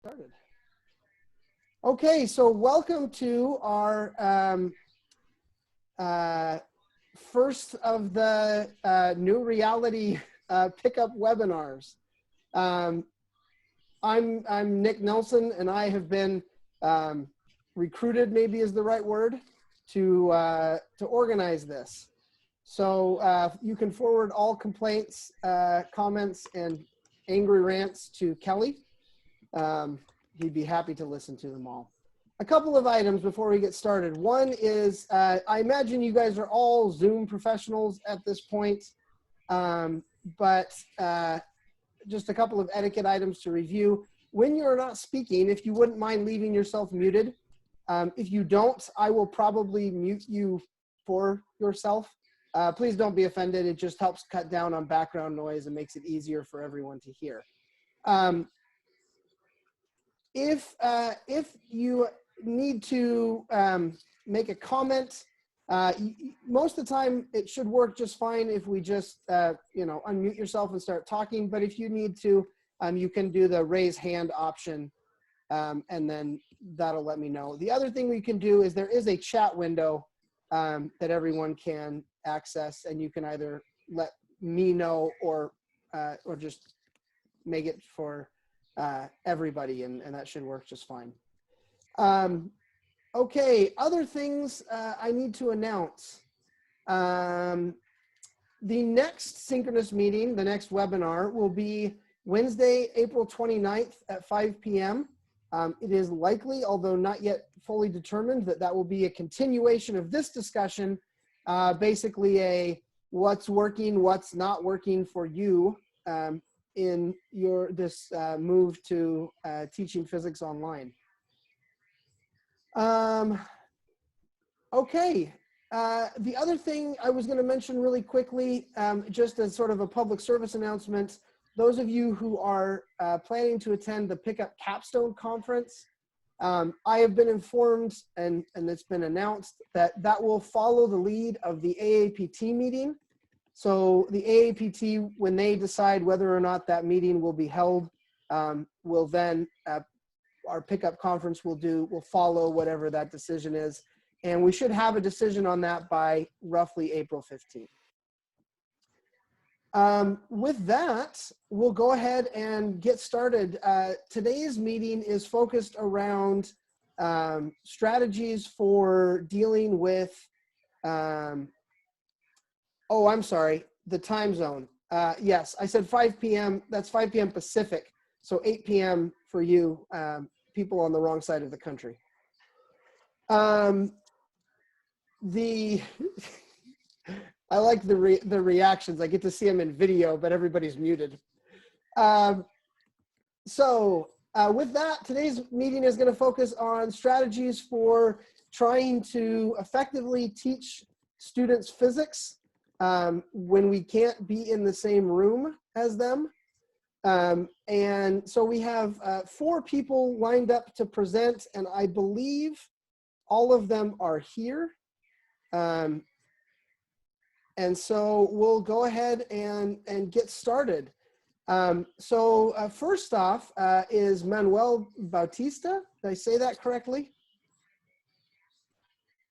Started. Okay, so welcome to our first of the new reality pickup webinars. I'm Nick Nelson, and I have been recruited, maybe is the right word, to organize this. So you can forward all complaints, comments, and angry rants to Kelly. He'd be happy to listen to them all. A couple of items before we get started. One is, I imagine you guys are all Zoom professionals at this point, but just a couple of etiquette items to review. When you're not speaking, if you wouldn't mind leaving yourself muted. If you don't, I will probably mute you for yourself. Please don't be offended. It just helps cut down on background noise and makes it easier for everyone to hear. If you need to make a comment, most of the time it should work just fine if we just unmute yourself and start talking. But if you need to, you can do the raise hand option, and then that'll let me know. The other thing we can do is there is a chat window that everyone can access, and you can either let me know or just make it for everybody, and that should work just fine. Okay, other things I need to announce. The next synchronous meeting, the next webinar, will be Wednesday, April 29th at 5 p.m. It is likely, although not yet fully determined, that will be a continuation of this discussion, basically a what's working, what's not working for you in this move to teaching physics online. Okay, the other thing I was going to mention really quickly, just as sort of a public service announcement, those of you who are planning to attend the PICUP Capstone Conference, I have been informed, and it's been announced, that will follow the lead of the AAPT meeting. So the AAPT, when they decide whether or not that meeting will be held, will then, our pickup conference will follow whatever that decision is. And we should have a decision on that by roughly April 15th. With that, we'll go ahead and get started. Today's meeting is focused around strategies for dealing with oh, I'm sorry, the time zone. Yes, I said 5 p.m. That's 5 p.m. Pacific, so 8 p.m. for you, people on the wrong side of the country. I like the reactions. I get to see them in video, but everybody's muted. So with that, today's meeting is going to focus on strategies for trying to effectively teach students physics when we can't be in the same room as them. And so we have 4 people lined up to present, and I believe all of them are here. And so we'll go ahead and get started. First off is Manuel Bautista. Did I say that correctly?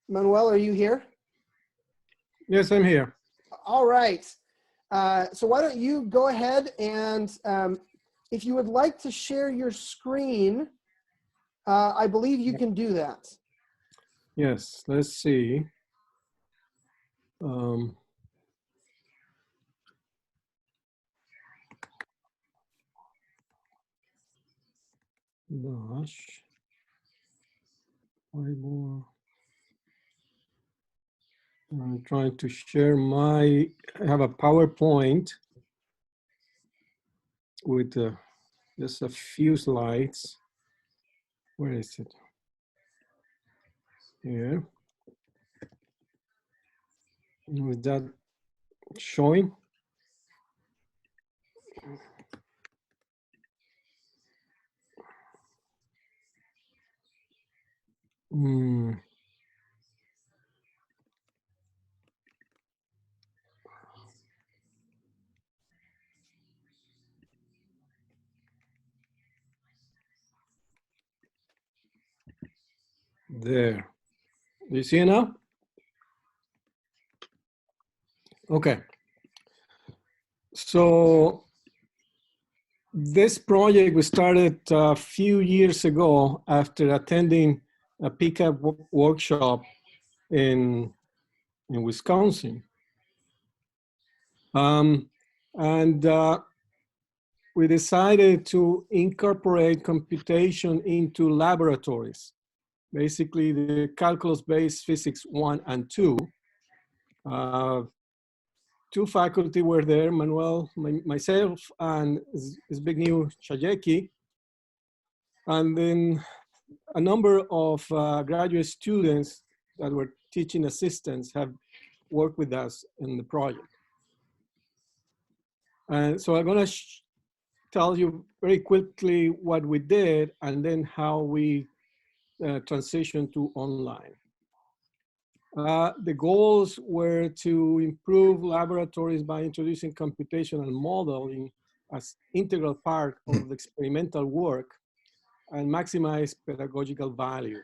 Manuel, are you here? Yes, I'm here. All right. So why don't you go ahead and if you would like to share your screen, I believe you can do that. Yes, let's see. Gosh. I'm trying to share I have a PowerPoint with just a few slides. Where is it? Here. Was that showing? There. Do you see it now? Okay. So this project was started a few years ago after attending a PICUP workshop in Wisconsin. And we decided to incorporate computation into laboratories, basically the calculus-based physics 1 and 2. Two faculty were there, Manuel, myself, and Zbigniew Chajecki. And then a number of graduate students that were teaching assistants have worked with us in the project. And so I'm gonna tell you very quickly what we did and then how we transitioned to online. The goals were to improve laboratories by introducing computational modeling as integral part of the experimental work and maximize pedagogical value.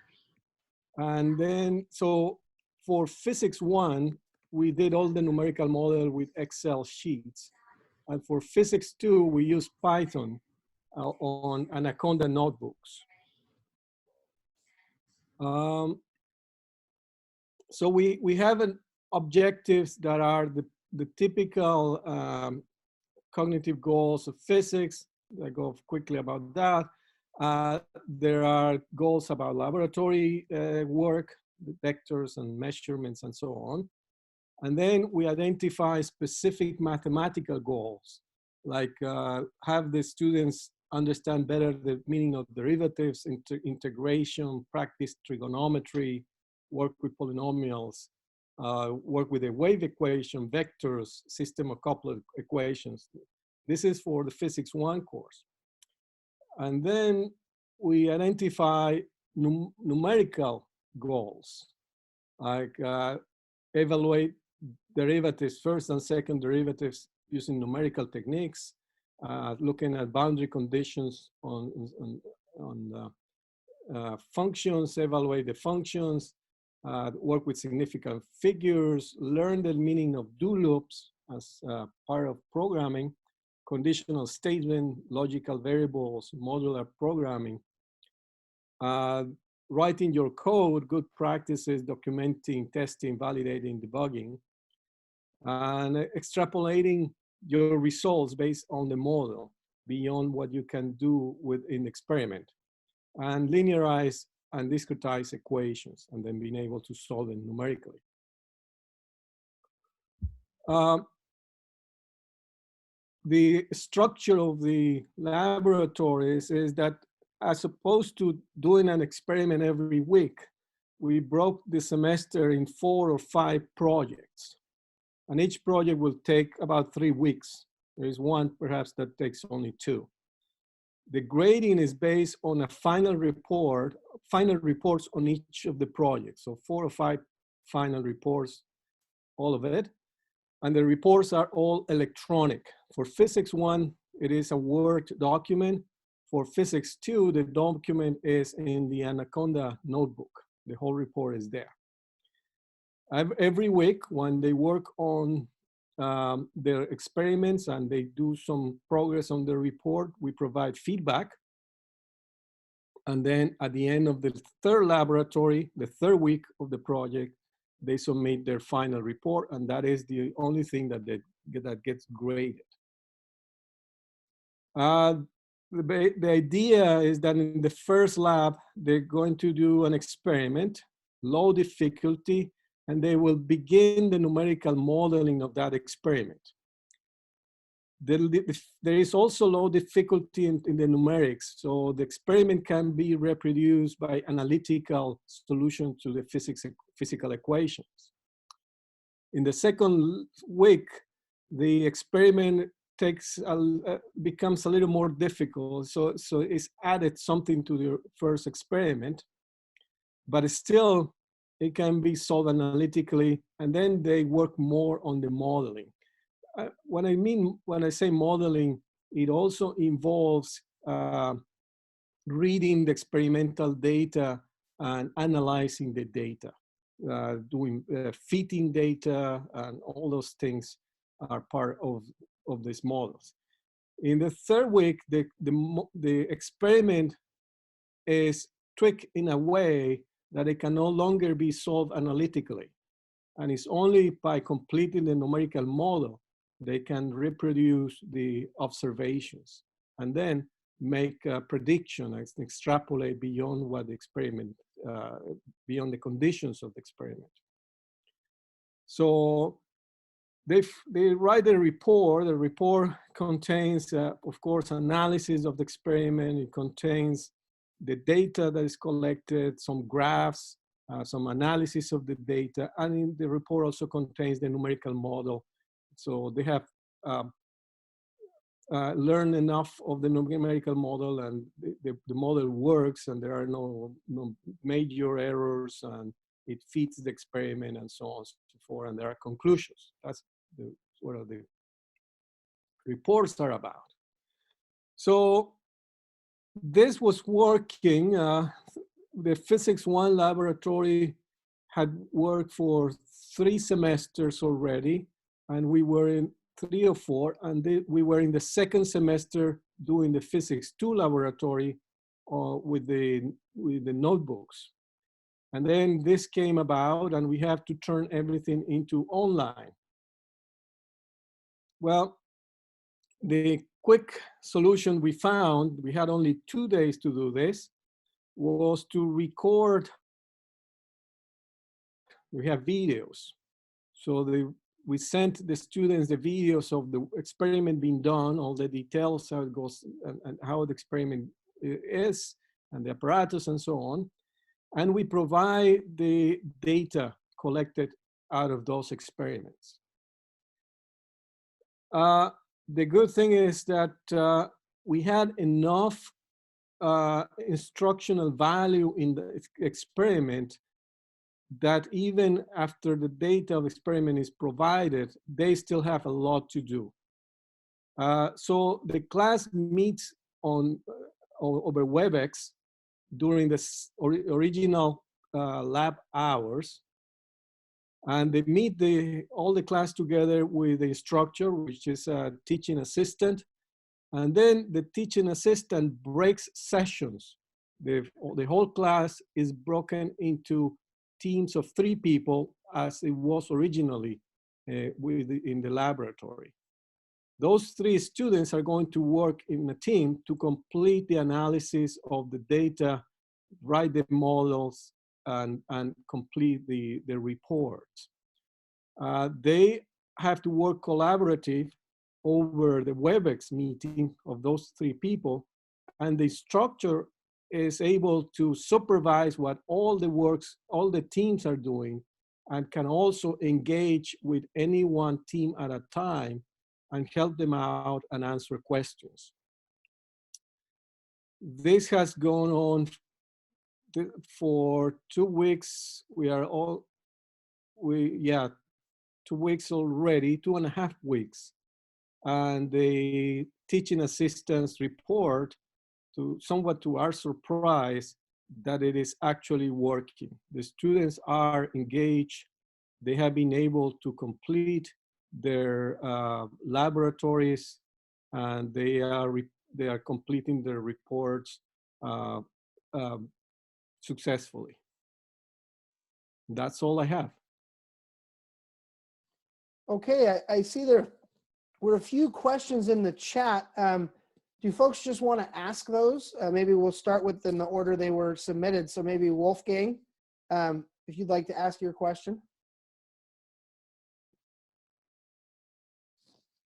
And then, so for physics 1, we did all the numerical model with Excel sheets. And for physics 2, we used Python on Anaconda notebooks. So we have objectives that are the typical cognitive goals of physics. I go quickly about that. There are goals about laboratory work, vectors and measurements and so on. And then we identify specific mathematical goals, like have the students understand better the meaning of derivatives, integration, practice trigonometry, work with polynomials, work with a wave equation, vectors, system of coupled equations. This is for the physics 1 course. And then we identify numerical goals, like evaluate derivatives, first and second derivatives using numerical techniques, looking at boundary conditions on functions, evaluate the functions, work with significant figures, learn the meaning of do loops as part of programming, conditional statement, logical variables, modular programming, writing your code, good practices, documenting, testing, validating, debugging, and extrapolating your results based on the model beyond what you can do with an experiment, and linearize and discretize equations, and then being able to solve them numerically. The structure of the laboratories is that as opposed to doing an experiment every week, we broke the semester in 4 or 5 projects. And each project will take about 3 weeks. There is one perhaps that takes only 2. The grading is based on a final reports on each of the projects. So 4 or 5 final reports, all of it. And the reports are all electronic. For physics 1, it is a Word document. For physics 2, the document is in the Anaconda notebook. The whole report is there. Every week, when they work on their experiments and they do some progress on the report, we provide feedback. And then at the end of the 3rd laboratory, the 3rd week of the project, they submit their final report, and that is the only thing that gets graded. The idea is that in the first lab, they're going to do an experiment, low difficulty, and they will begin the numerical modeling of that experiment. There is also low difficulty in the numerics, so the experiment can be reproduced by analytical solution to the physical equations. In the 2nd week, the experiment becomes a little more difficult, so it's added something to the first experiment, but still it can be solved analytically, and then they work more on the modeling. When I say modeling, it also involves reading the experimental data and analyzing the data, doing fitting data, and all those things are part of these models. In the third week, the experiment is tweaked in a way that it can no longer be solved analytically. And it's only by completing the numerical model they can reproduce the observations and then make a prediction and extrapolate beyond what the experiment, beyond the conditions of the experiment. So they write a report. The report contains, of course, analysis of the experiment. It contains the data that is collected, some graphs, some analysis of the data, and in the report also contains the numerical model. So they have learned enough of the numerical model, and the model works, and there are no major errors, and it fits the experiment, and so on and so forth, and there are conclusions. That's what the reports are about. So this was working. The Physics 1 laboratory had worked for 3 semesters already, and we were in 3 or 4, and we were in the second semester doing the Physics 2 laboratory with the notebooks. And then this came about, and we have to turn everything into online. Well, the quick solution we found, we had only 2 days to do this, was to record. We have videos. So we sent the students the videos of the experiment being done, all the details, how it goes, and how the experiment is, and the apparatus, and so on. And we provide the data collected out of those experiments. The good thing is that we had enough instructional value in the experiment that even after the data of the experiment is provided, they still have a lot to do. So the class meets over WebEx during the original lab hours, and they meet all the class together with the instructor, which is a teaching assistant. And then the teaching assistant breaks sessions. The whole class is broken into teams of 3 people, as it was originally in the laboratory. Those 3 students are going to work in a team to complete the analysis of the data, write the models, and complete the reports. They have to work collaborative over the WebEx meeting of those 3 people, and the instructor is able to supervise what all the teams are doing, and can also engage with any one team at a time and help them out and answer questions. This has gone on for 2 weeks. 2 weeks already, 2.5 weeks. And the teaching assistants report, somewhat to our surprise, that it is actually working. The students are engaged. They have been able to complete their laboratories, and they are completing their reports successfully. That's all I have. Okay, I see there were a few questions in the chat. Do folks just want to ask those? Maybe we'll start with in the order they were submitted. So maybe Wolfgang, if you'd like to ask your question.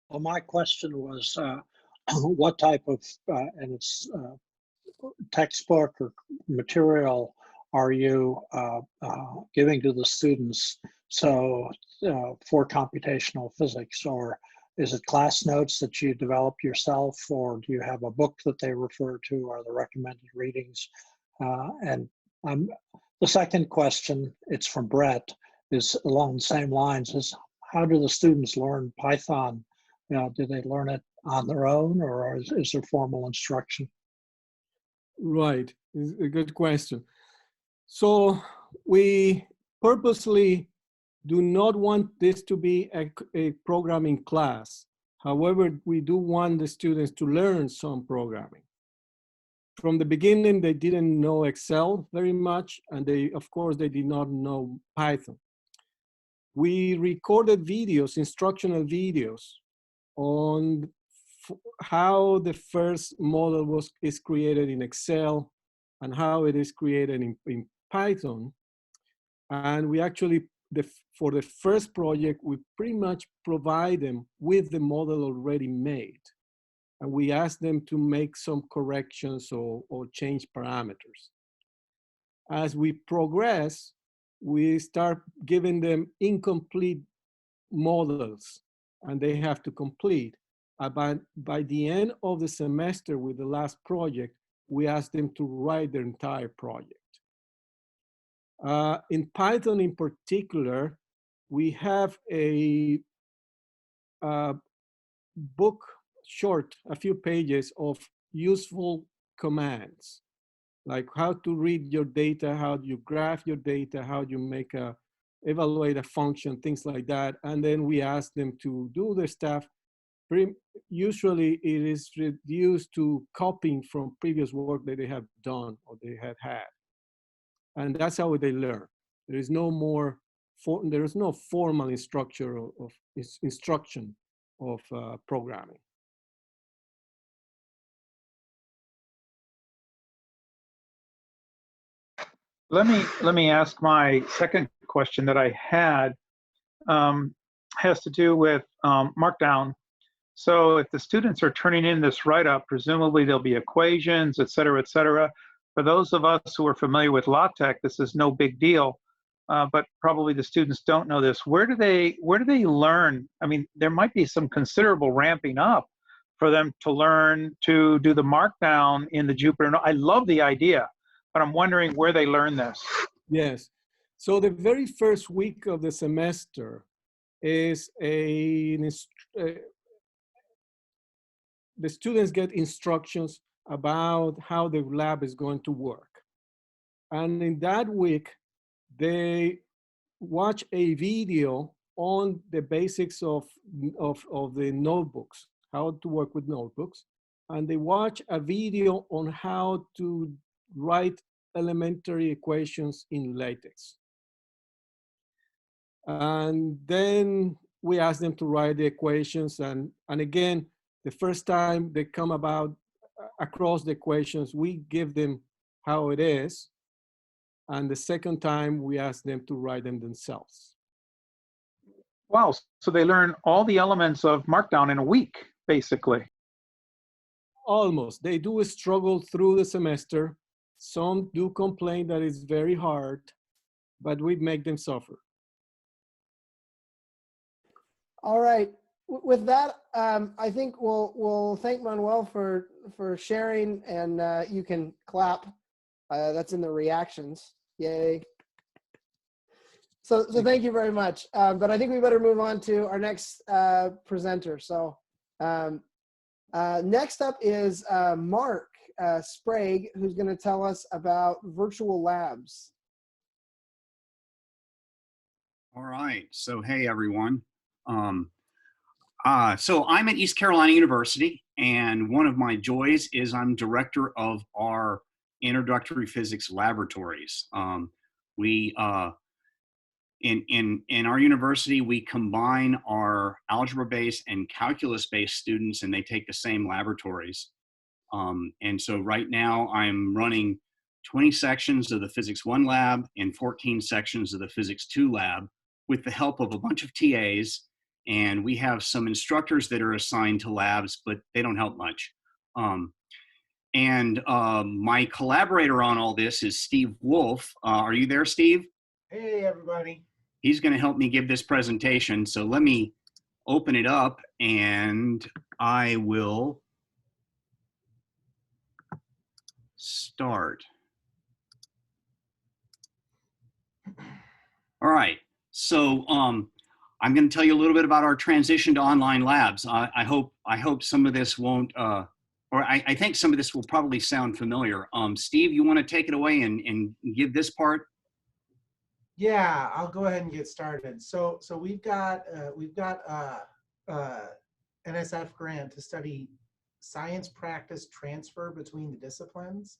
Well, my question was, what type of, and it's textbook or material are you giving to the students? So for computational physics, or is it class notes that you developed yourself, or do you have a book that they refer to, or the recommended readings? And the second question, it's from Brett, is along the same lines, is how do the students learn Python? Do they learn it on their own, or is there formal instruction? Right, it's a good question. So we purposely do not want this to be a programming class. However, we do want the students to learn some programming. From the beginning, they didn't know Excel very much, and of course, they did not know Python. We recorded videos, instructional videos, on how the first model is created in Excel and how it is created in Python. And we actually, for the first project, we pretty much provide them with the model already made. And we ask them to make some corrections or change parameters. As we progress, we start giving them incomplete models, and they have to complete. By the end of the semester with the last project, we ask them to write their entire project. In Python in particular, we have a book short, a few pages of useful commands, like how to read your data, how you graph your data, how you evaluate a function, things like that. And then we ask them to do their stuff. Usually it is reduced to copying from previous work that they have done or they have had. And that's how they learn. There is no formal instruction of programming. Let me ask my second question that I had. Has to do with Markdown. So if the students are turning in this write-up, presumably there'll be equations, et cetera, et cetera. For those of us who are familiar with LaTeX, this is no big deal, but probably the students don't know this. Where do they learn? I mean, there might be some considerable ramping up for them to learn to do the Markdown in the Jupyter. I love the idea, but I'm wondering where they learn this. Yes. So the very first week of the semester is the students get instructions about how the lab is going to work. And in that week, they watch a video on the basics of the notebooks, how to work with notebooks. And they watch a video on how to write elementary equations in LaTeX. And then we ask them to write the equations. And again, the first time they come across the equations, we give them how it is. And the second time, we ask them to write them themselves. Wow, so they learn all the elements of Markdown in a week, basically. Almost. They do struggle through the semester. Some do complain that it's very hard, but we make them suffer. All right. With that, I think we'll thank Manuel for sharing, and you can clap. That's in the reactions. Yay. So thank you very much. But I think we better move on to our next presenter. So next up is Mark Sprague, who's going to tell us about virtual labs. All right. So hey, everyone. So I'm at East Carolina University, and one of my joys is I'm director of our introductory physics laboratories. In our university, we combine our algebra-based and calculus-based students, and they take the same laboratories. And so right now I'm running 20 sections of the Physics 1 lab and 14 sections of the Physics 2 lab with the help of a bunch of TAs. And we have some instructors that are assigned to labs, but they don't help much. My collaborator on all this is Steve Wolf. Are you there, Steve? Hey, everybody. He's going to help me give this presentation. So let me open it up, and I will start. All right. So I'm going to tell you a little bit about our transition to online labs. I hope some of this won't or I think some of this will probably sound familiar. Steve, you want to take it away and give this part? Yeah, I'll go ahead and get started. So we've got NSF grant to study science practice transfer between the disciplines.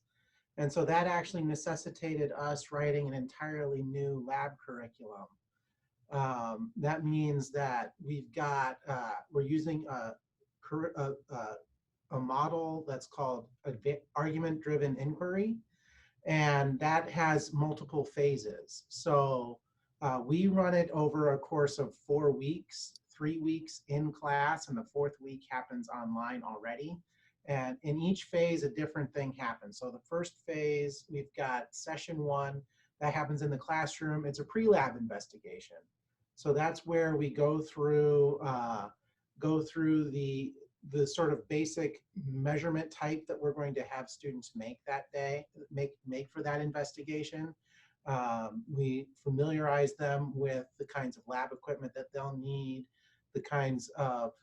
And so that actually necessitated us writing an entirely new lab curriculum. That means that we're using a model that's called argument-driven inquiry, and that has multiple phases. So we run it over a course of 4 weeks, 3 weeks in class, and the 4th week happens online already. And in each phase, a different thing happens. So the first phase, we've got session 1, that happens in the classroom. It's a pre-lab investigation. So that's where we go through the sort of basic measurement type that we're going to have students make that day, make for that investigation. We familiarize them with the kinds of lab equipment that they'll need, the kinds of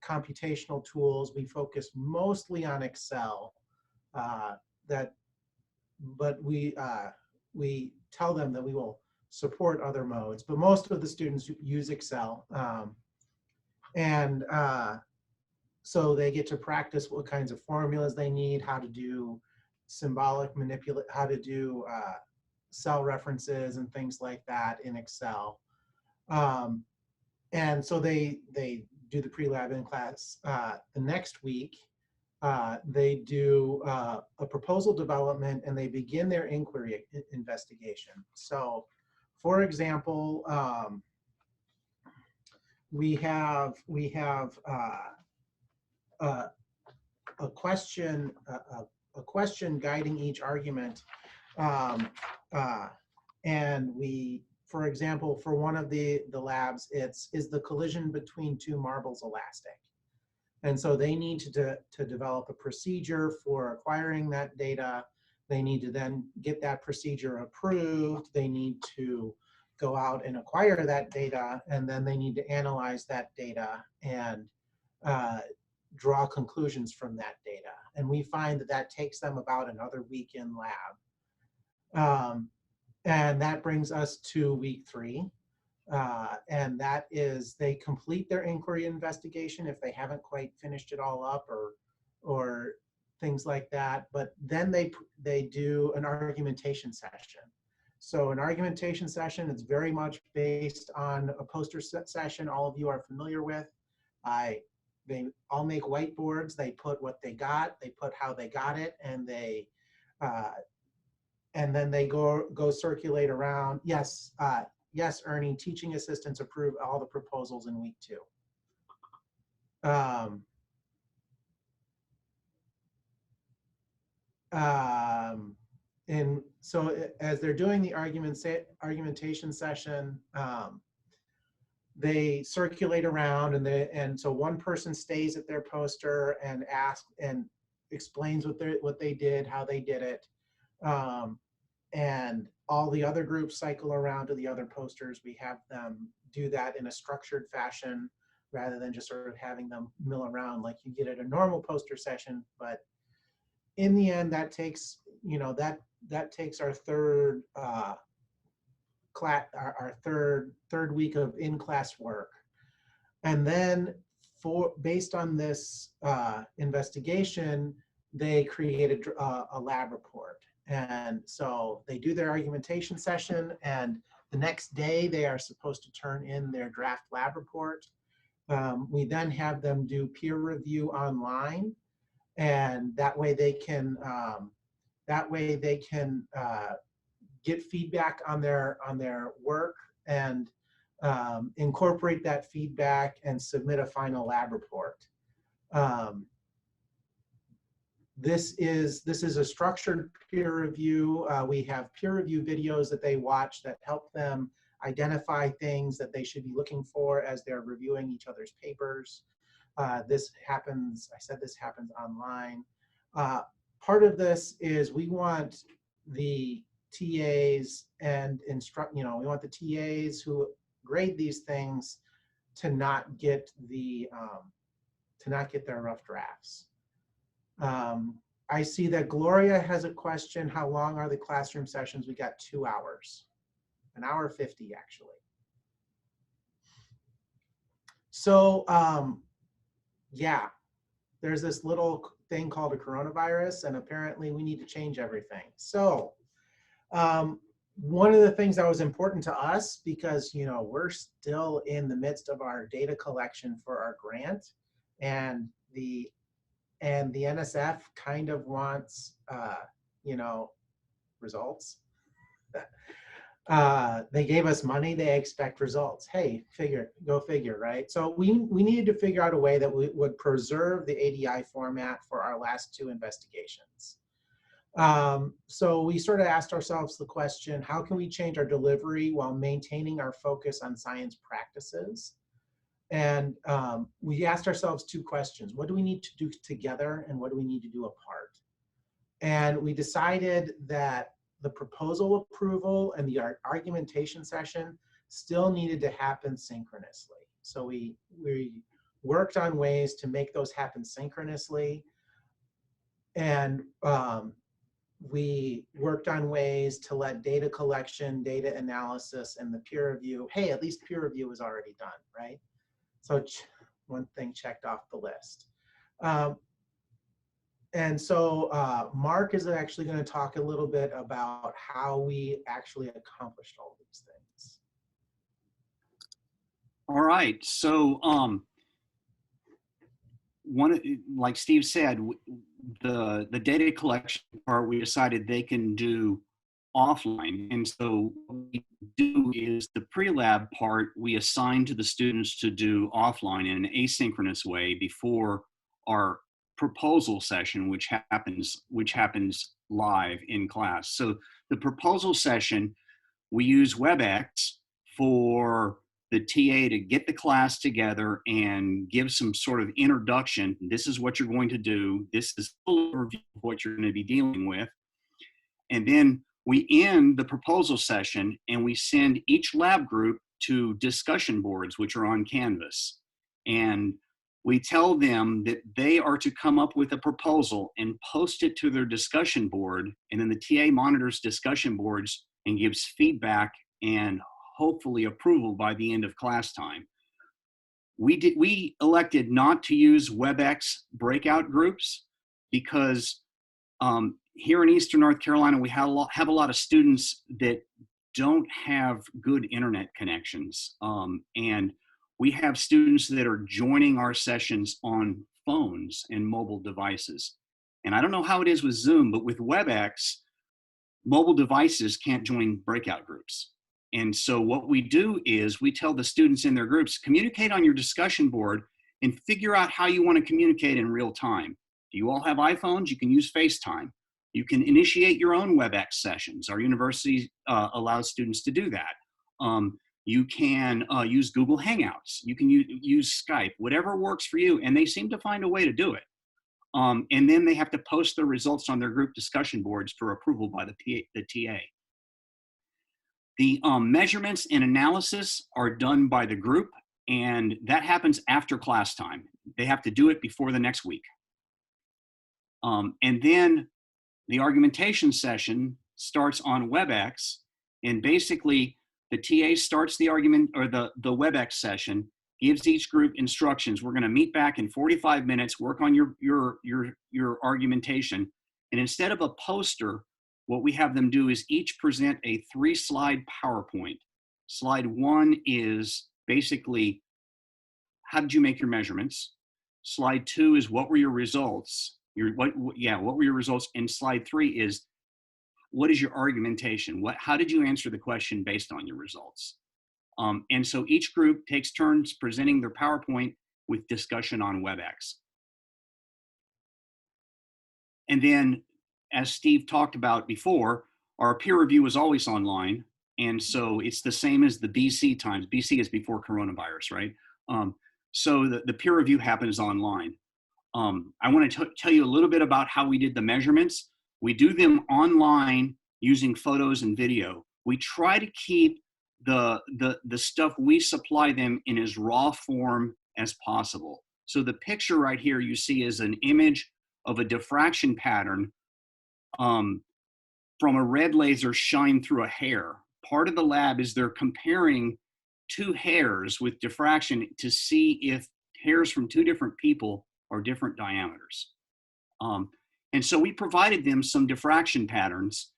computational tools. We focus mostly on Excel, but we tell them that we will support other modes, but most of the students use Excel. So they get to practice what kinds of formulas they need, how to do symbolic manipulate, how to do cell references and things like that in Excel. And so they do the pre-lab in class. The next week, they do a proposal development and they begin their inquiry investigation. So, for example, we have a question guiding each argument, and we, for example, for one of the labs, is the collision between two marbles elastic? And so they need to develop a procedure for acquiring that data. They need to then get that procedure approved. They need to go out and acquire that data, and then they need to analyze that data and draw conclusions from that data. And we find that takes them about another week in lab. And that brings us to week 3. And that is they complete their inquiry investigation if they haven't quite finished it all up or things like that. But then they do an argumentation session. So an argumentation session is very much based on a poster session all of you are familiar with. They all make whiteboards. They put what they got. They put how they got it, and then they go circulate around. Yes, yes, Ernie. Teaching assistants approve all the proposals in week 2. And so as they're doing the argumentation session, they circulate around, and so one person stays at their poster and asks and explains what they did, how they did it, and all the other groups cycle around to the other posters. We have them do that in a structured fashion rather than just sort of having them mill around like you get at a normal poster session. But in the end, that takes that takes our third third week of in-class work. And then based on this investigation, they created a lab report. And so they do their argumentation session, and the next day they are supposed to turn in their draft lab report. We then have them do peer review online, and that way they can get feedback on their work and incorporate that feedback and submit a final lab report. This is a structured peer review. We have peer review videos that they watch that help them identify things that they should be looking for as they're reviewing each other's papers. This happens online. Part of this is we want the TAs and we want the TAs who grade these things to not get their rough drafts. I see that Gloria has a question. How long are the classroom sessions? We got 2 hours, 1 hour 50 actually. So yeah, there's this little thing called a coronavirus, and apparently we need to change everything. So one of the things that was important to us, because we're still in the midst of our data collection for our grant, and the NSF kind of wants results. They gave us money, they expect results. Hey, go figure, right? So we needed to figure out a way that we would preserve the ADI format for our last 2 investigations. So we sort of asked ourselves the question, how can we change our delivery while maintaining our focus on science practices? And we asked ourselves 2 questions. What do we need to do together, and what do we need to do apart? And we decided that the proposal approval and the argumentation session still needed to happen synchronously. So we worked on ways to make those happen synchronously. And we worked on ways to let data collection, data analysis, and the peer review, hey, at least peer review is already done, right? So one thing checked off the list. And so Mark is actually going to talk a little bit about how we actually accomplished all these things. All right. So like Steve said, the data collection part, we decided they can do offline. And so what we do is the pre-lab part, we assign to the students to do offline in an asynchronous way before our proposal session, which happens live in class. So the proposal session, we use WebEx for the TA to get the class together and give some sort of introduction. This is what you're going to do. This is a full overview of what you're going to be dealing with. And then we end the proposal session and we send each lab group to discussion boards, which are on Canvas. And we tell them that they are to come up with a proposal and post it to their discussion board. And then the TA monitors discussion boards and gives feedback and hopefully approval by the end of class time. We elected not to use WebEx breakout groups because here in Eastern North Carolina, we have a lot of students that don't have good internet connections. And we have students that are joining our sessions on phones and mobile devices. And I don't know how it is with Zoom, but with WebEx, mobile devices can't join breakout groups. And so what we do is we tell the students in their groups, communicate on your discussion board and figure out how you want to communicate in real time. Do you all have iPhones? You can use FaceTime. You can initiate your own WebEx sessions. Our university allows students to do that. You can use Google Hangouts. You can use Skype, whatever works for you. And they seem to find a way to do it. And then they have to post their results on their group discussion boards for approval by the TA. The measurements and analysis are done by the group, and that happens after class time. They have to do it before the next week. And then the argumentation session starts on WebEx, and basically the TA starts the argument or the WebEx session, gives each group instructions. We're going to meet back in 45 minutes, work on your argumentation, and instead of a poster, what we have them do is each present a 3-slide PowerPoint. Slide 1 is basically, how did you make your measurements? Slide 2 is, what were your results? What were your results? And slide 3 is, what is your argumentation? How did you answer the question based on your results? And so each group takes turns presenting their PowerPoint with discussion on WebEx. And then, as Steve talked about before, our peer review is always online. And so it's the same as the BC times. BC is before coronavirus, right? So the peer review happens online. I want to tell you a little bit about how we did the measurements. We do them online using photos and video. We try to keep the stuff we supply them in as raw form as possible. So the picture right here you see is an image of a diffraction pattern from a red laser shine through a hair. Part of the lab is they're comparing two hairs with diffraction to see if hairs from two different people are different diameters. And so we provided them some diffraction patterns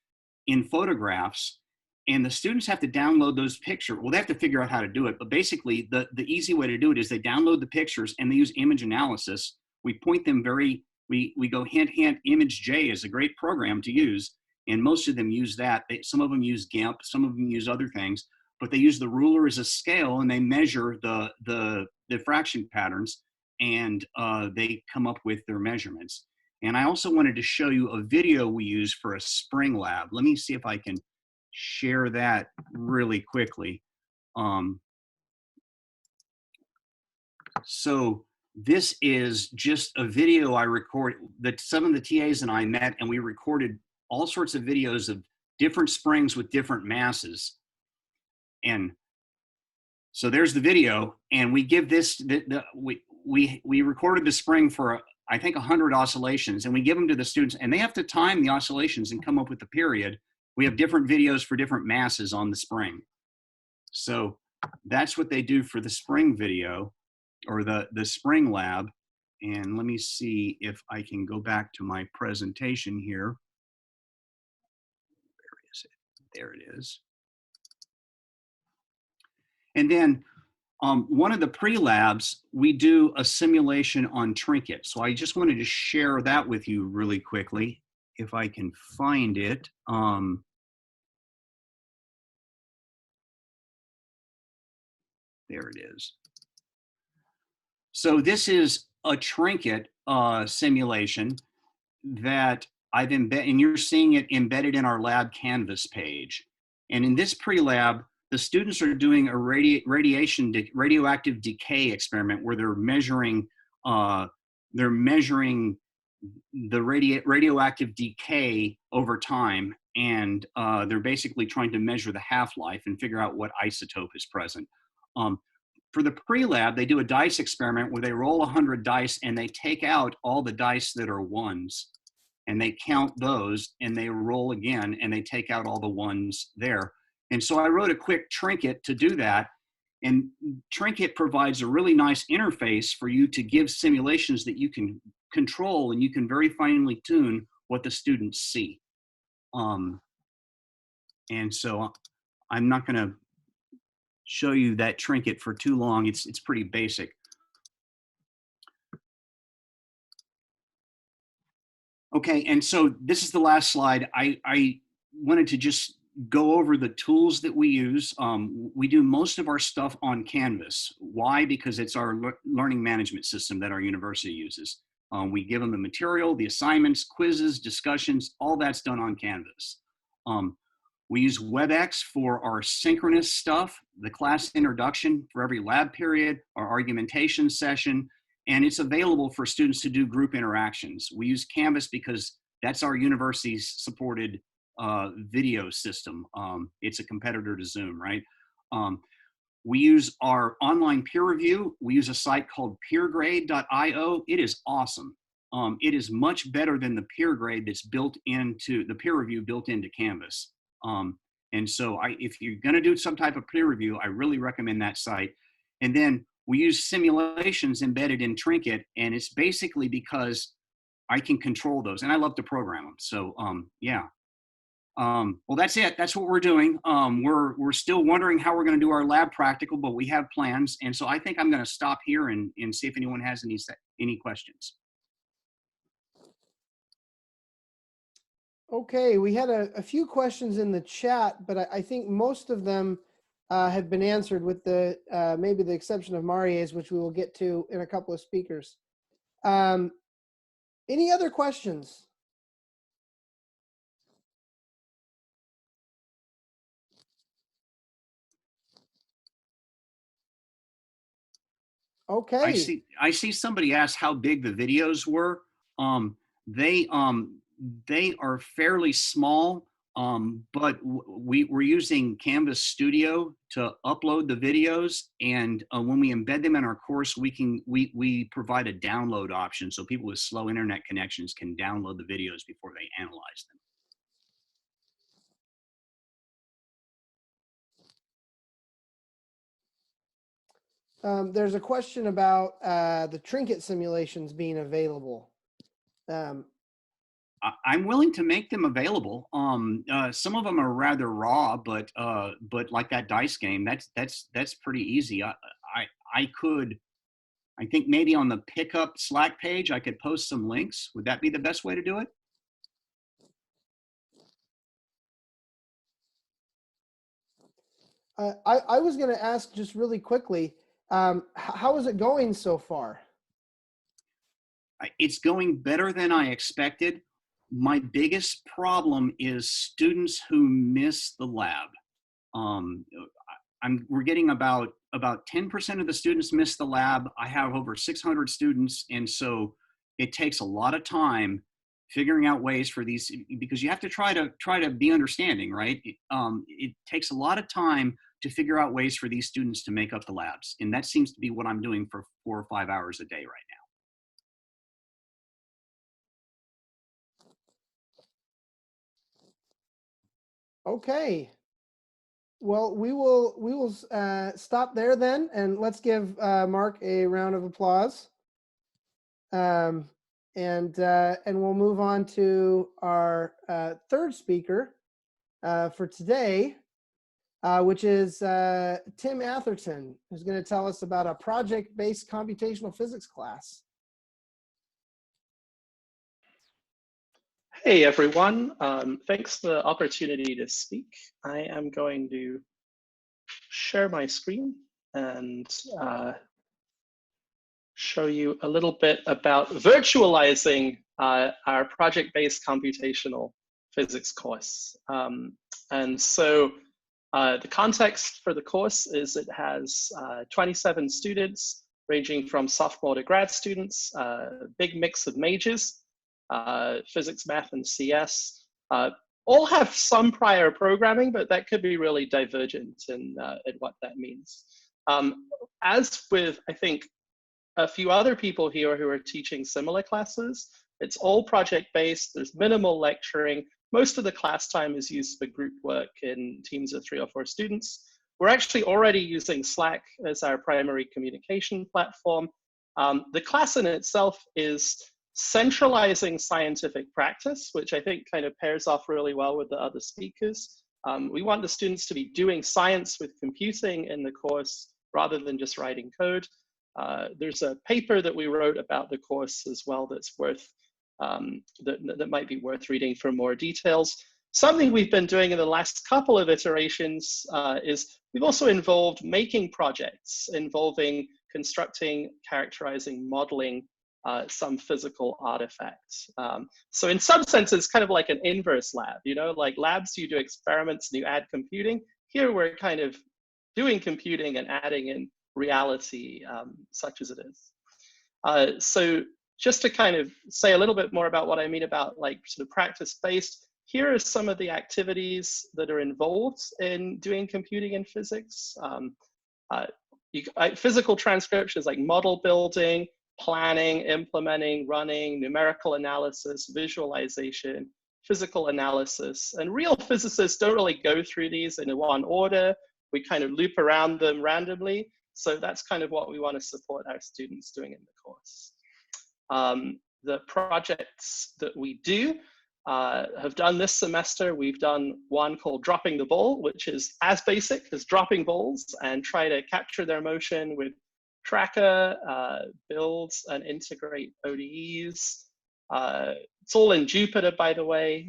in photographs, and the students have to download those pictures. Well, they have to figure out how to do it, but basically the easy way to do it is they download the pictures and they use image analysis. We point them we go hint, hint. Image J is a great program to use, and most of them use that. Some of them use GIMP, some of them use other things, but they use the ruler as a scale and they measure the diffraction patterns, and they come up with their measurements. And I also wanted to show you a video we use for a spring lab. Let me see if I can share that really quickly. So this is just a video I recorded that some of the TAs and I met, and we recorded all sorts of videos of different springs with different masses. And so there's the video, and we give this, we recorded the spring for, I think, 100 oscillations, and we give them to the students, and they have to time the oscillations and come up with the period. We have different videos for different masses on the spring. So that's what they do for the spring video, or the spring lab. And let me see if I can go back to my presentation here. Where is it? There it is. And then one of the pre-labs, we do a simulation on trinket. So I just wanted to share that with you really quickly, if I can find it. There it is. So this is a trinket simulation that I've embedded, and you're seeing it embedded in our lab Canvas page. And in this pre-lab, the students are doing a radioactive decay experiment where they're measuring the radioactive decay over time, and they're basically trying to measure the half-life and figure out what isotope is present. For the pre-lab, they do a dice experiment where they roll 100 dice and they take out all the dice that are ones, and they count those, and they roll again and they take out all the ones there. And so I wrote a quick trinket to do that. And trinket provides a really nice interface for you to give simulations that you can control, and you can very finely tune what the students see. And so I'm not going to show you that trinket for too long. It's pretty basic. Okay, and so this is the last slide. I wanted to just go over the tools that we use. We do most of our stuff on Canvas. Why? Because it's our learning management system that our university uses. We give them the material, the assignments, quizzes, discussions, all that's done on Canvas. We use WebEx for our synchronous stuff, the class introduction for every lab period, our argumentation session, and it's available for students to do group interactions. We use Canvas because that's our university's supported video system. It's a competitor to Zoom, right? We use our online peer review. We use a site called peergrade.io. It is awesome. It is much better than the peer grade that's built into the peer review built into Canvas. And so if you're going to do some type of peer review, I really recommend that site. And then we use simulations embedded in Trinket, and it's basically because I can control those, and I love to program them. So yeah. Well, that's it. That's what we're doing. We're still wondering how we're going to do our lab practical, but we have plans. And so I think I'm going to stop here and see if anyone has any questions. Okay, we had a few questions in the chat, but I think most of them have been answered, with the maybe the exception of Marie's, which we will get to in a couple of speakers. Any other questions? Okay. I see somebody asked how big the videos were. They are fairly small. But we're using Canvas Studio to upload the videos, and when we embed them in our course, we provide a download option so people with slow internet connections can download the videos before they analyze them. There's a question about the trinket simulations being available. I'm willing to make them available. Some of them are rather raw, but like that dice game, that's pretty easy. I think maybe on the PICUP Slack page, I could post some links. Would that be the best way to do it? I was going to ask just really quickly, how is it going so far? It's going better than I expected. My biggest problem is students who miss the lab. We're getting about 10% of the students miss the lab. I have over 600 students, and so it takes a lot of time figuring out ways for these, because you have to try to be understanding, right? It takes a lot of time to figure out ways for these students to make up the labs, and that seems to be what I'm doing for 4 or 5 hours a day right now. Okay. Well, we will stop there then, and let's give Mark a round of applause. And we'll move on to our third speaker for today, which is Tim Atherton, who's going to tell us about a project-based computational physics class. Hey everyone, thanks for the opportunity to speak. I am going to share my screen and show you a little bit about virtualizing our project-based computational physics course. And so the context for the course is it has 27 students ranging from sophomore to grad students, big mix of majors. Physics, math, and CS all have some prior programming, but that could be really divergent in what that means. As with, I think, a few other people here who are teaching similar classes, it's all project-based, there's minimal lecturing. Most of the class time is used for group work in teams of 3 or 4 students. We're actually already using Slack as our primary communication platform. The class in itself is centralizing scientific practice, which I think kind of pairs off really well with the other speakers. We want the students to be doing science with computing in the course rather than just writing code. There's a paper that we wrote about the course as well that's worth, that might be worth reading for more details. Something we've been doing in the last couple of iterations is we've also involved making projects involving constructing, characterizing, modeling some physical artifacts. So in some sense, it's kind of like an inverse lab, you know, like labs, you do experiments and you add computing. Here we're kind of doing computing and adding in reality, such as it is. So just to kind of say a little bit more about what I mean about like sort of practice-based, here are some of the activities that are involved in doing computing in physics. Physical transcription is like model building, planning, implementing, running, numerical analysis, visualization, physical analysis. And real physicists don't really go through these in one order. We kind of loop around them randomly. So that's kind of what we want to support our students doing in the course. The projects that we do have done this semester, we've done one called Dropping the Ball, which is as basic as dropping balls and try to capture their motion with Tracker, build and integrate ODEs. It's all in Jupyter, by the way.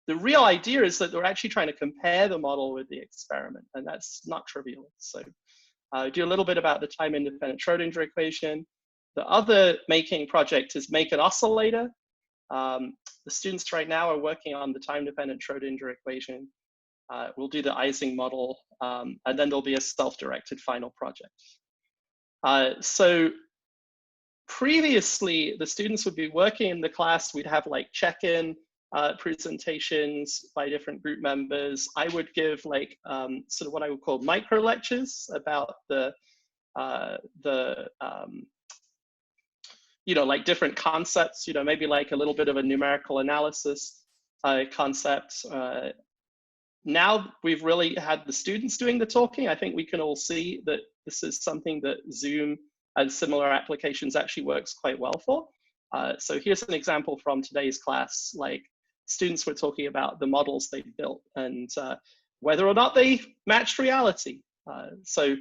The real idea is that we're actually trying to compare the model with the experiment, and that's not trivial. So do a little bit about the time-independent Schrodinger equation. The other making project is make an oscillator. The students right now are working on the time-dependent Schrodinger equation. We'll do the Ising model, and then there'll be a self-directed final project. So previously, the students would be working in the class. We'd have like check-in. presentations by different group members. I would give like sort of what I would call micro lectures about the you know, like different concepts, you know, maybe like a little bit of a numerical analysis concept. Now we've really had the students doing the talking. I think we can all see that this is something that Zoom and similar applications actually works quite well for. So here's an example from today's class. Like students were talking about the models they built and whether or not they matched reality. So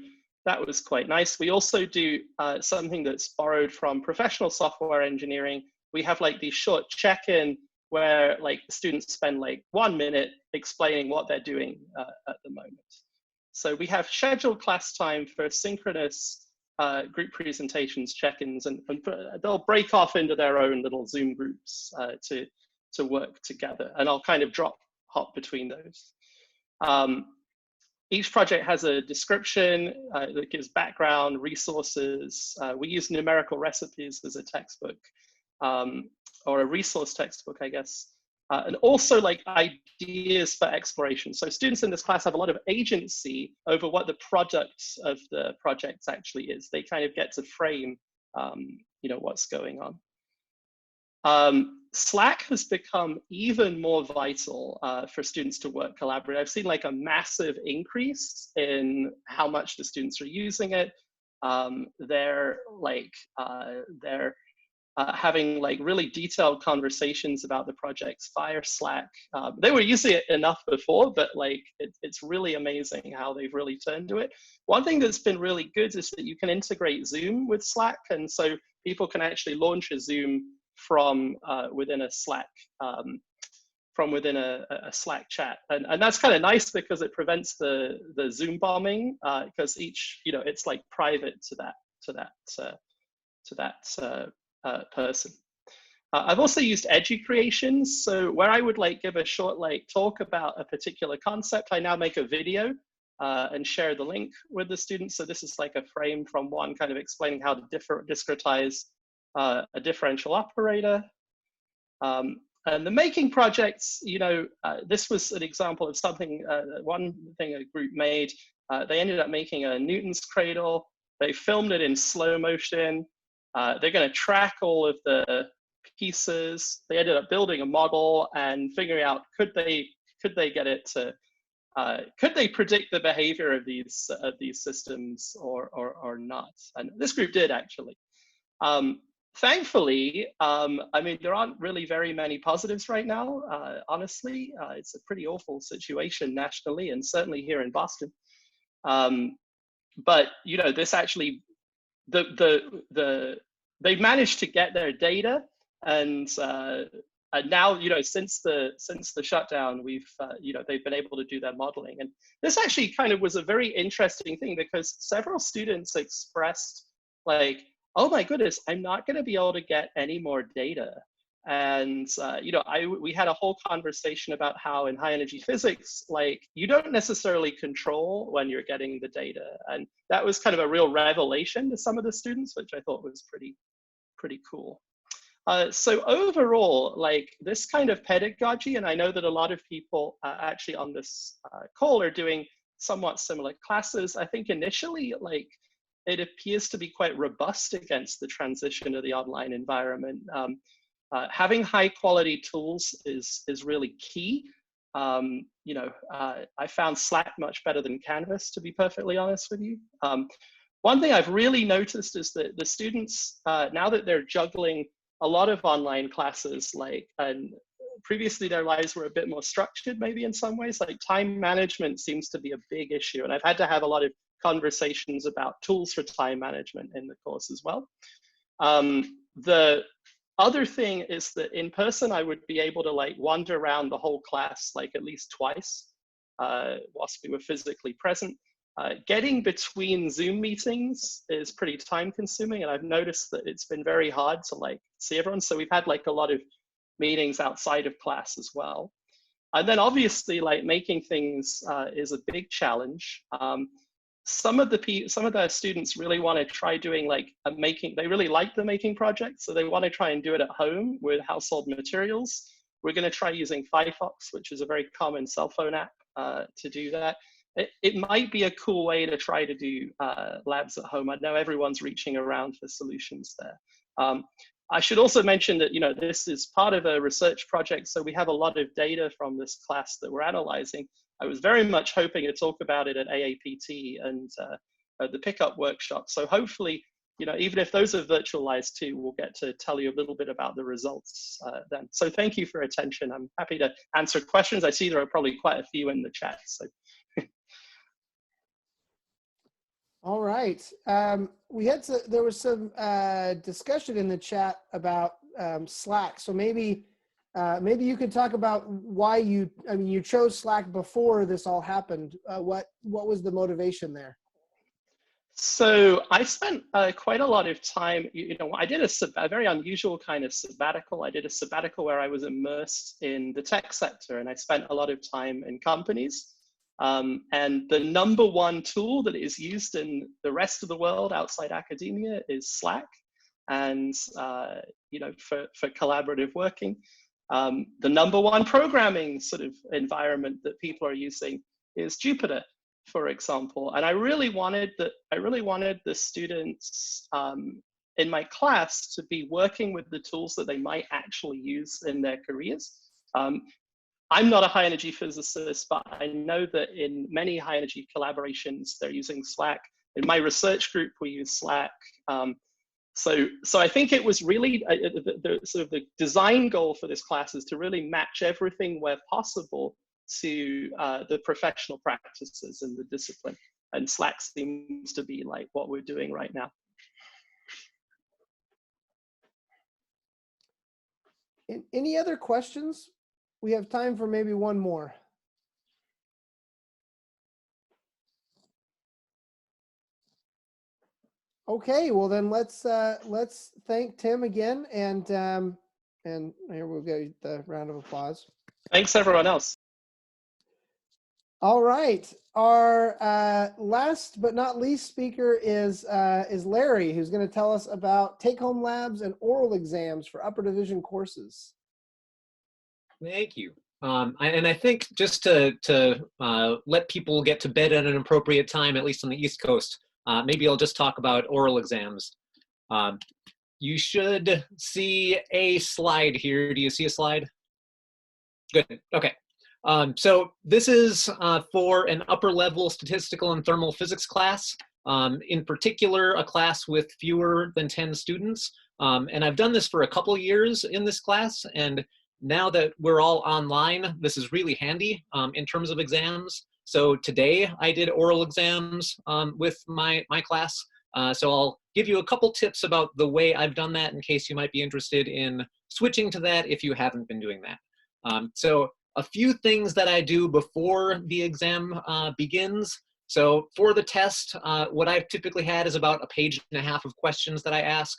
that was quite nice. We also do something that's borrowed from professional software engineering. We have like these short check-in where like students spend like 1 minute explaining what they're doing at the moment. So we have scheduled class time for synchronous group presentations, check-ins, and they'll break off into their own little Zoom groups to work together. And I'll kind of hop between those. Each project has a description that gives background, resources. We use numerical recipes as a textbook, or a resource textbook, I guess. And also like ideas for exploration. So students in this class have a lot of agency over what the product of the projects actually is. They kind of get to frame, you know, what's going on. Slack has become even more vital for students to work collaboratively. I've seen like a massive increase in how much the students are using it. They're having like really detailed conversations about the projects via Slack. They were using it enough before, but like it's really amazing how they've really turned to it. One thing that's been really good is that you can integrate Zoom with Slack, and so people can actually launch a Zoom from within a Slack, Slack chat, and that's kind of nice because it prevents the Zoom bombing, because each, you know, it's like private to that person. I've also used EduCreations, so where I would like give a short like talk about a particular concept, I now make a video and share the link with the students. So this is like a frame from one kind of explaining how to discretize a differential operator. And the making projects, you know, this was an example of something, one thing a group made. They ended up making a Newton's cradle. They filmed it in slow motion. They're going to track all of the pieces. They ended up building a model and figuring out could they get it to could they predict the behavior of these systems or not? And this group did actually. Thankfully, I mean, there aren't really very many positives right now. Honestly, it's a pretty awful situation nationally and certainly here in Boston. But you know, this actually, they've managed to get their data, and now, you know, since the shutdown, we've you know, they've been able to do their modeling, and this actually kind of was a very interesting thing because several students expressed like, oh my goodness, I'm not going to be able to get any more data. And you know, we had a whole conversation about how in high energy physics, like you don't necessarily control when you're getting the data, and that was kind of a real revelation to some of the students, which I thought was pretty cool. So overall, like this kind of pedagogy, and I know that a lot of people actually on this call are doing somewhat similar classes. I think initially, like, it appears to be quite robust against the transition to the online environment. Having high quality tools is really key. You know, I found Slack much better than Canvas, to be perfectly honest with you. One thing I've really noticed is that the students, now that they're juggling a lot of online classes, like, and previously their lives were a bit more structured maybe in some ways, like time management seems to be a big issue. And I've had to have a lot of conversations about tools for time management in the course as well. The other thing is that in person, I would be able to like wander around the whole class like at least twice whilst we were physically present. Getting between Zoom meetings is pretty time consuming, and I've noticed that it's been very hard to like see everyone. So we've had like a lot of meetings outside of class as well. And then obviously like making things is a big challenge. Some of the students really want to try doing like they really like the making project, so they want to try and do it at home with household materials, We're going to try using Firefox, which is a very common cell phone app to do that. It might be a cool way to try to do labs at home. I know everyone's reaching around for solutions there. I should also mention that, you know, this is part of a research project, so we have a lot of data from this class that we're analyzing. I was very much hoping to talk about it at AAPT and at the PICUP workshop. So hopefully, you know, even if those are virtualized too, we'll get to tell you a little bit about the results then. So thank you for your attention. I'm happy to answer questions. I see there are probably quite a few in the chat. So. All right. There was some discussion in the chat about Slack. So maybe you could talk about why you chose Slack before this all happened. What was the motivation there? So I spent quite a lot of time, you know, I did a very unusual kind of sabbatical. I did a sabbatical where I was immersed in the tech sector, and I spent a lot of time in companies. And the #1 tool that is used in the rest of the world outside academia is Slack, and you know, for collaborative working. The #1 programming sort of environment that people are using is Jupyter, for example. And I really wanted the students in my class to be working with the tools that they might actually use in their careers. I'm not a high energy physicist, but I know that in many high energy collaborations, they're using Slack. In my research group, we use Slack. So I think it was really the design goal for this class is to really match everything where possible to the professional practices in the discipline. And Slack seems to be like what we're doing right now. Any other questions? We have time for maybe one more. Okay, well then let's thank Tim again, and here we'll get the round of applause. Thanks everyone else. All right, our last but not least speaker is Larry, who's going to tell us about take-home labs and oral exams for upper division courses. Thank you. And I think just to let people get to bed at an appropriate time, at least on the East Coast, maybe I'll just talk about oral exams. You should see a slide here. Do you see a slide? Good. Okay. So this is for an upper level statistical and thermal physics class, in particular a class with fewer than 10 students. And I've done this for a couple years in this class, and now that we're all online, this is really handy in terms of exams. So today I did oral exams with my class. So I'll give you a couple tips about the way I've done that in case you might be interested in switching to that if you haven't been doing that. So a few things that I do before the exam begins. So for the test, what I've typically had is about 1.5 pages of questions that I ask.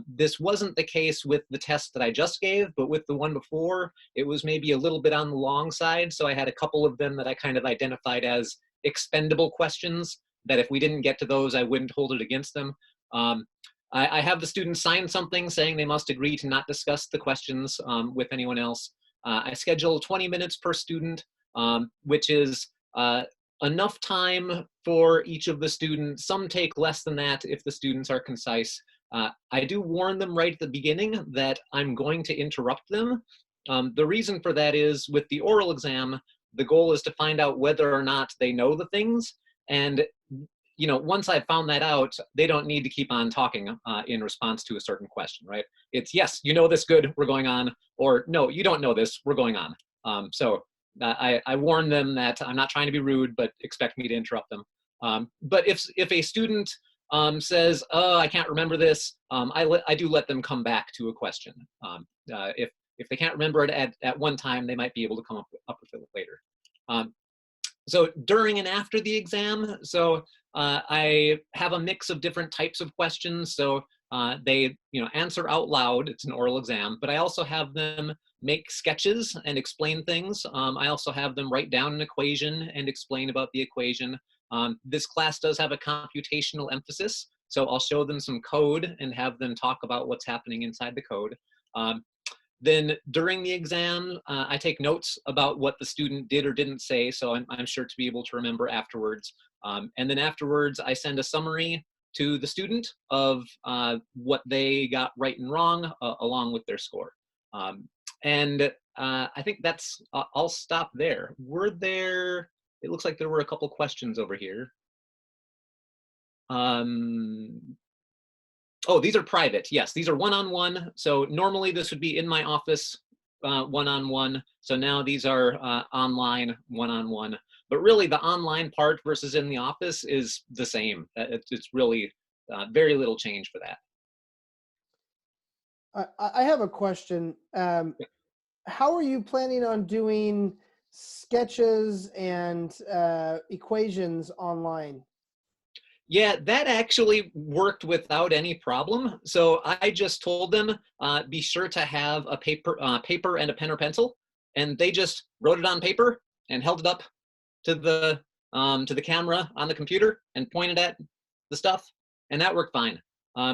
This wasn't the case with the test that I just gave, but with the one before, it was maybe a little bit on the long side. So I had a couple of them that I kind of identified as expendable questions, that if we didn't get to those, I wouldn't hold it against them. I have the students sign something saying they must agree to not discuss the questions with anyone else. I schedule 20 minutes per student, which is enough time for each of the students. Some take less than that if the students are concise. I do warn them right at the beginning that I'm going to interrupt them. The reason for that is with the oral exam, the goal is to find out whether or not they know the things. And you know, once I've found that out, they don't need to keep on talking in response to a certain question, right? It's yes, you know this, good, we're going on, or no, you don't know this, we're going on. So I warn them that I'm not trying to be rude, but expect me to interrupt them. But if a student says, oh, I can't remember this, I do let them come back to a question. If they can't remember it at one time, they might be able to come up with it later. So during and after the exam, so I have a mix of different types of questions. So they answer out loud, it's an oral exam, but I also have them make sketches and explain things. I also have them write down an equation and explain about the equation. This class does have a computational emphasis, so I'll show them some code and have them talk about what's happening inside the code. Then during the exam, I take notes about what the student did or didn't say, so I'm sure to be able to remember afterwards. And then afterwards, I send a summary to the student of what they got right and wrong, along with their score. And I think that's, I'll stop there. Were there, it looks like there were a couple questions over here. Oh, these are private. Yes, these are one-on-one. So normally this would be in my office, one-on-one. So now these are online, one-on-one. But really the online part versus in the office is the same. It's really very little change for that. I have a question. How are you planning on doing sketches and equations online? Yeah, that actually worked without any problem. So I just told them, be sure to have a paper and a pen or pencil, and they just wrote it on paper and held it up to the camera on the computer and pointed at the stuff, and that worked fine.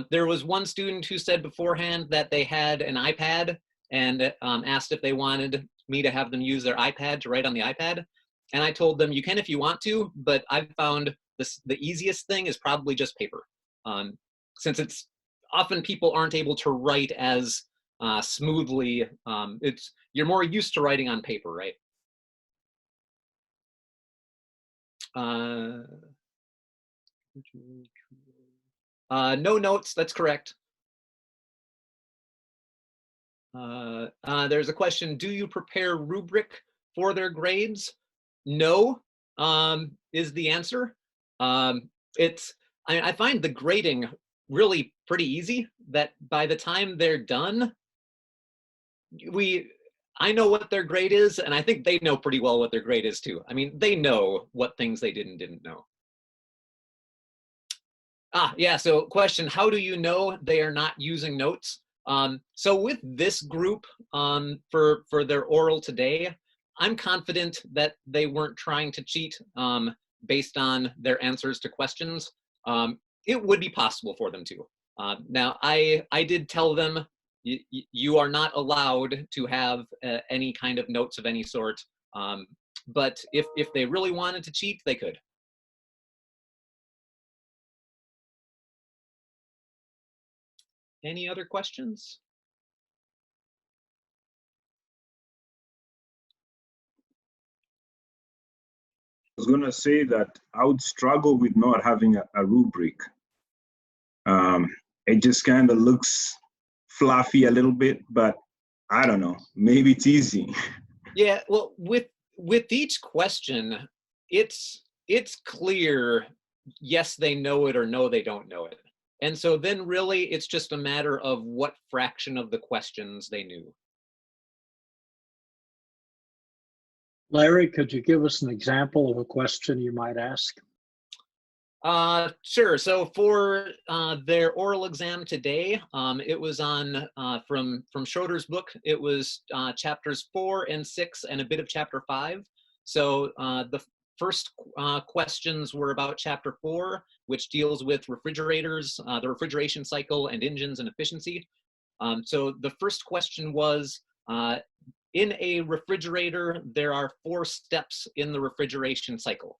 There was one student who said beforehand that they had an iPad and asked if they wanted me to have them use their iPad to write on the iPad, and I told them you can if you want to, but I've found the easiest thing is probably just paper, since it's often people aren't able to write as smoothly. You're more used to writing on paper, right? No notes, that's correct. There's a question, do you prepare rubric for their grades? No, is the answer. I find the grading really pretty easy, that by the time they're done, I know what their grade is, and I think they know pretty well what their grade is too. I mean, they know what things they did and didn't know. Yeah, so question, how do you know they are not using notes? So with this group, for their oral today, I'm confident that they weren't trying to cheat based on their answers to questions. It would be possible for them to. Now, I did tell them, you are not allowed to have any kind of notes of any sort, but if they really wanted to cheat, they could. Any other questions? I was going to say that I would struggle with not having a rubric. It just kind of looks fluffy a little bit, but I don't know, maybe it's easy. Yeah, well, with each question, it's clear, yes, they know it, or no, they don't know it. And so then really it's just a matter of what fraction of the questions they knew. Larry, could you give us an example of a question you might ask? Sure. So for their oral exam today, it was on from Schroeder's book. It was chapters 4 and 6 and a bit of chapter 5. So the first questions were about chapter 4, which deals with refrigerators, the refrigeration cycle, and engines and efficiency. So the first question was, in a refrigerator, there are 4 steps in the refrigeration cycle.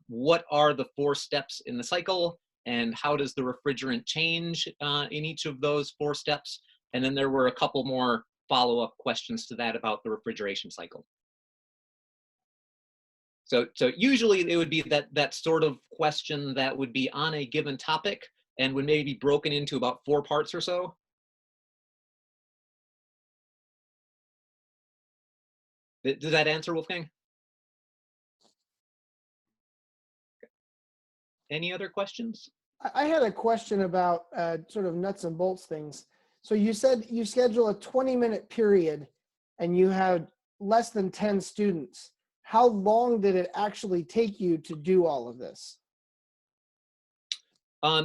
What are the 4 steps in the cycle, and how does the refrigerant change in each of those 4 steps? And then there were a couple more follow-up questions to that about the refrigeration cycle. So usually it would be that sort of question that would be on a given topic and would maybe be broken into about 4 parts or so. Does that answer, Wolfgang? Any other questions? I had a question about sort of nuts and bolts things. So you said you schedule a 20-minute period and you had less than 10 students. How long did it actually take you to do all of this?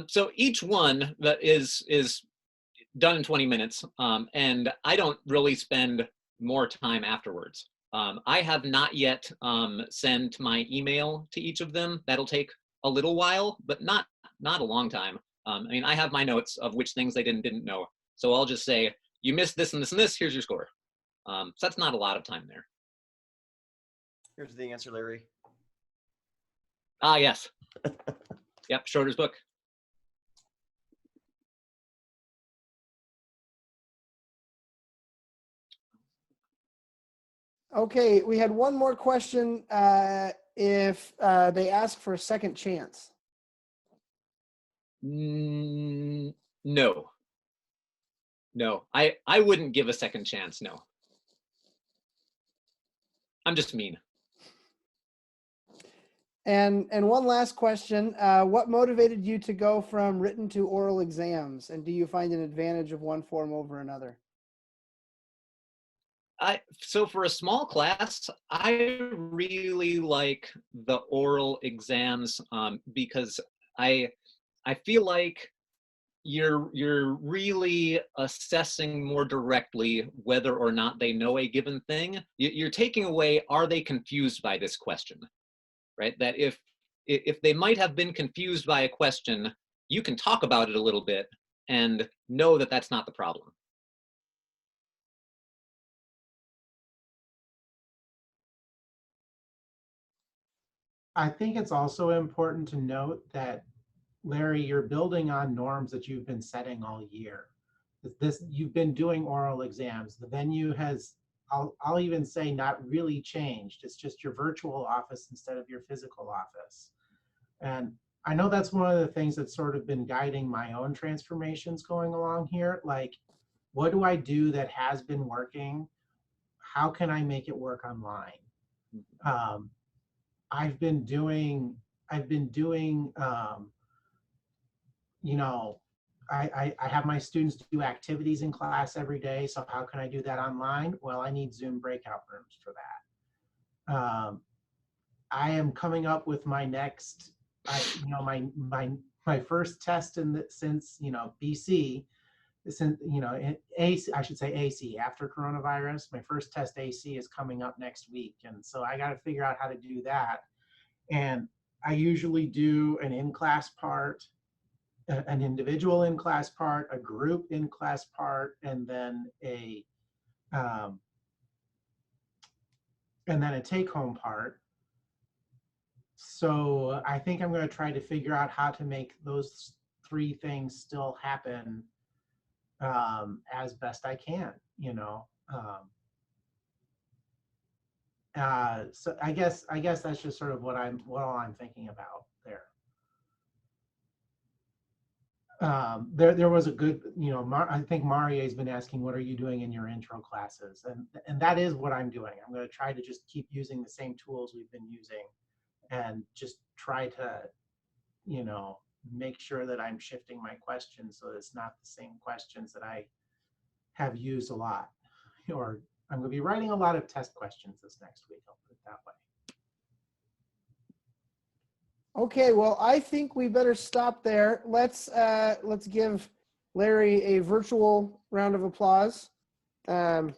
So each one that is done in 20 minutes, and I don't really spend more time afterwards. I have not yet sent my email to each of them. That'll take a little while, but not a long time. I mean, I have my notes of which things they didn't know. So I'll just say, you missed this and this and this, here's your score. So that's not a lot of time there. Here's the answer, Larry. Ah, yes. Yep, Schroeder's book. Okay, we had one more question. If they ask for a second chance. No. No, I wouldn't give a second chance, no. I'm just mean. And one last question. What motivated you to go from written to oral exams? And do you find an advantage of one form over another? So for a small class, I really like the oral exams because I feel like you're really assessing more directly whether or not they know a given thing. You're taking away, are they confused by this question, right? That if they might have been confused by a question, you can talk about it a little bit and know that that's not the problem. I think it's also important to note that, Larry, you're building on norms that you've been setting all year. You've been doing oral exams. The venue has, I'll even say, not really changed. It's just your virtual office instead of your physical office. And I know that's one of the things that's sort of been guiding my own transformations going along here. Like, what do I do that has been working? How can I make it work online? I've been doing, you know, I have my students do activities in class every day. So how can I do that online? Well, I need Zoom breakout rooms for that. I am coming up with my next, my first test since, BC, since, AC, I should say AC, after coronavirus. My first test AC is coming up next week. And so I got to figure out how to do that. And I usually do an in-class part, an individual in-class part, a group in-class part, and then a take-home part. So I think I'm going to try to figure out how to make those three things still happen as best I can, so I guess that's just sort of what all I'm thinking about there. There was a good, I think Marie's been asking, what are you doing in your intro classes? And that is what I'm doing. I'm going to try to just keep using the same tools we've been using and just try to, make sure that I'm shifting my questions so that it's not the same questions that I have used a lot. Or I'm going to be writing a lot of test questions this next week. I'll put it that way. Okay, well, I think we better stop there. Let's give Larry a virtual round of applause. And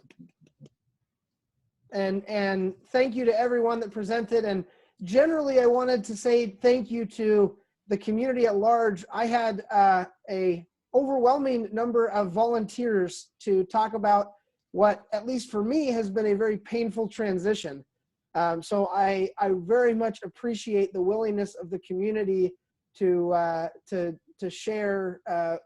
thank you to everyone that presented. And generally, I wanted to say thank you to the community at large. I had a overwhelming number of volunteers to talk about what, at least for me, has been a very painful transition. So I very much appreciate the willingness of the community to share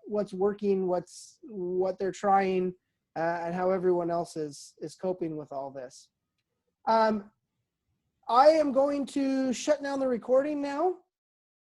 what's working, what they're trying, and how everyone else is coping with all this. I am going to shut down the recording now.